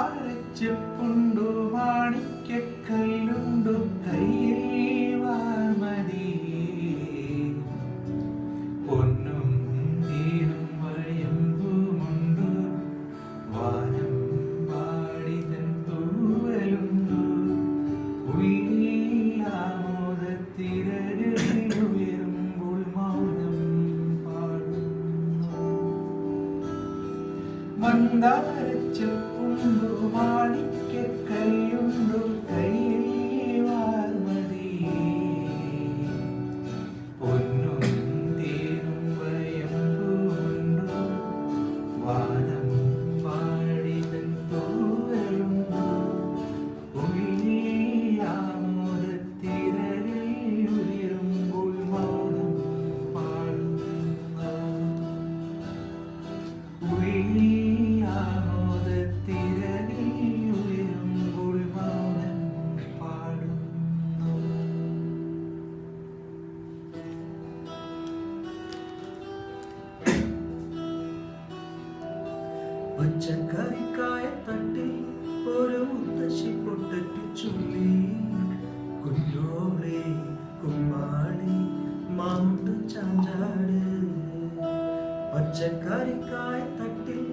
മന്ദാരച്ചെപ്പുണ്ടു മാണിക്യക്കല്ലുണ്ടു കയ്യിൽ വാർമതി പൊന്നും തീരും വയമ്പുമുണ്ടു വാനം പാടിതൻ തൂവലുണ്ടു ഉയരുമ്പോൾ മൗനം പാടുന്നു മന്ദാരച്ചെപ്പുണ്ടു മാണിക്യക്കല്ലുണ്ടു കയ്യിൽ വാർമതി പൊന്നും തേനും വയമ്പുമുണ്ടു വാനം പാടിതൻ തൂവലുണ്ടു ഉയരുമ്പോൾ മൗനം പാടുന്നു ഉയരുമ്പോൾ മൗനം പാടുന്നു. പച്ചക്കറിക്കായ തട്ടിൽ ഒരു മുത്തശ്ശി പൊട്ടറ്റു ചൊല്ലി കുഞ്ഞോളെ കുമ്മാളി മാമുണ്ട് ചാഞ്ചാട് പച്ചക്കറിക്കായ തട്ടിൽ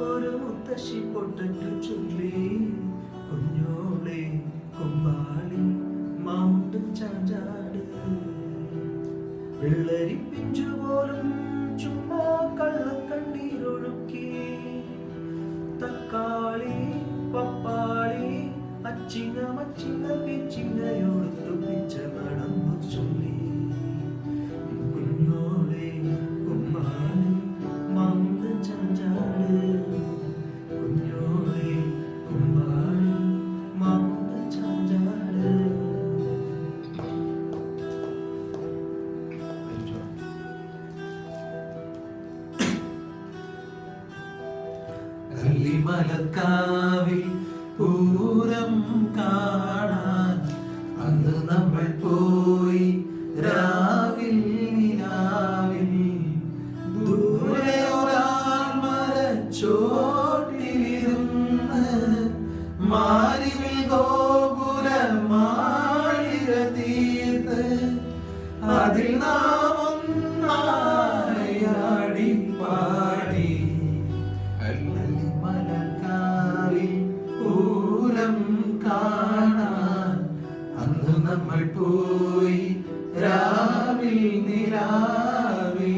ഒരു മുത്തശ്ശി പൊട്ടറ്റു ചൊല്ലി കുഞ്ഞോളെ കുമ്മാളി മാമുണ്ട് ചാഞ്ചാട് വെള്ളരി പിഞ്ചു പോലും ചുമ്മാ കള്ളക്കണ്ണീരൊഴുക്കി തക്കാളി പപ്പാളി അച്ചിങ്ങ മച്ചിങ്ങ പിച്ചിങ്ങയോടൊത്തു പിച്ച നടന്നു ചൊല്ലി കുഞ്ഞോളെ കുമ്മാളി മാമുണ്ട് ചാഞ്ചാട് കുഞ്ഞോളെ കുമ്മാളി മാമുണ്ട് ചാഞ്ചാട്. കല്ലിമലക്കാവിൽ പൂരം കാണാൻ അന്ന് നമ്മൾ പോയി രാവിൽ നിലാവിൽ ദൂരെ ഒരാൾ മരച്ചോട്ടിലിരുന്ന് മാരിവിൽ ഗോപുര മാളിക തീർത്ത് അതിൽ നാം ഒന്നായി ആടിപ്പാടി മലക്കാവിൽ പൂരം കാണാൻ അന്ന് നമ്മൾ പോയി രാവിൽ നിലാവിൽ.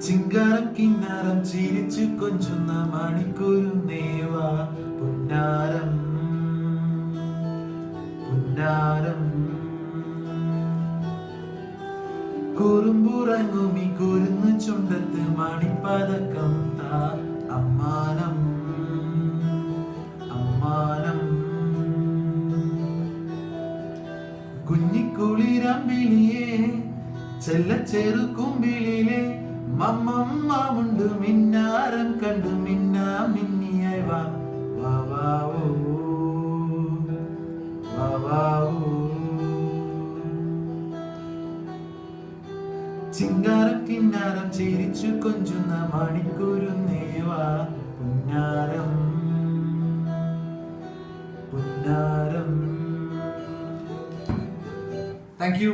ചിങ്കാരം കിന്നാരം ചിരിച്ചു കൊഞ്ചുന്ന മണിക്കൂരു നേവ പുന്നാരം പുന്നാരം കുറുമ്പുറങ്ങുമി കുരുന്നു ചുണ്ടത്ത് മണിപ്പതക്കം താ അമ്മാനം അമ്മാനം കുഞ്ഞിക്കുളിരമ്പിളിയെ ചെല്ലച്ചെറുക്കുമ്പിളിലെ മമ്മമ്മുണ്ട് മിന്നാരം കണ്ടു മിന്നാ മിന്നിയായി വാ വാ വാവോ വാ വാവോ. ചിങ്കാരം കിന്നാരം ചിരിച്ചു കൊഞ്ചുന്ന മണിക്കൂരു നേവാ പുന്നാരം പുന്നാരം. Thank you.